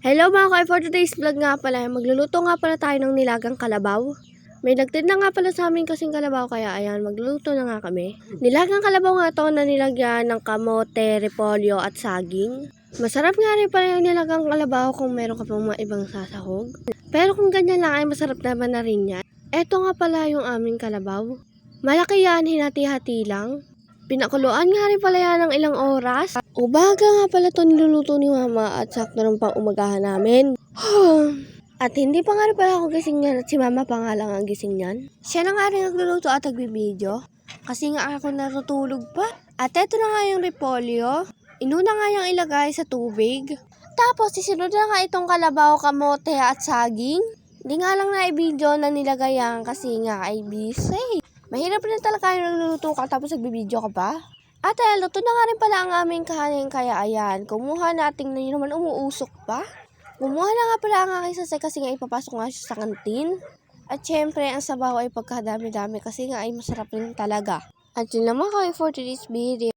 Hello mga ka, for today's vlog nga pala, magluluto nga pala tayo ng nilagang kalabaw. May nagtinda nga pala sa amin kasing kalabaw, kaya ayan, magluluto na nga kami. Nilagang kalabaw nga to na nilagyan ng kamote, repolyo at saging. Masarap nga rin pala yung nilagang kalabaw kung meron ka pang mga ibang sasahog. Pero kung ganyan lang ay masarap naman na rin yan. Eto nga pala yung aming kalabaw. Malaki yan, hinati-hati lang. Pinakuluan nga rin pala yan ng ilang oras. Umaga nga pala ito niluluto ni mama at sakto ng pang umagahan namin. At hindi pa nga rin pala ako gising yan at si mama pa nga lang ang gising yan. Siya na nga rin nagluluto at nagbibideo. Kasi nga ako natutulog pa. At eto na nga yung repolyo. Inuna nga yung ilagay sa tubig. Tapos isunod na nga itong kalabaw, kamote at saging. Hindi nga lang na i-video na nilagay yan kasi nga ay busy. Mahirap rin talaga yung nagluluto ka tapos nagbibideo ka pa. At luto na nga rin pala ang aming kahanin kaya ayan, kumuha natin na yun naman umuusok pa. Kumuha na nga pala ang aking sasay kasi nga ipapasok nga siya sa kantin. At syempre ang sabaw ay pagkadami-dami kasi nga ay masarap rin talaga. At yun naman kami for today's video.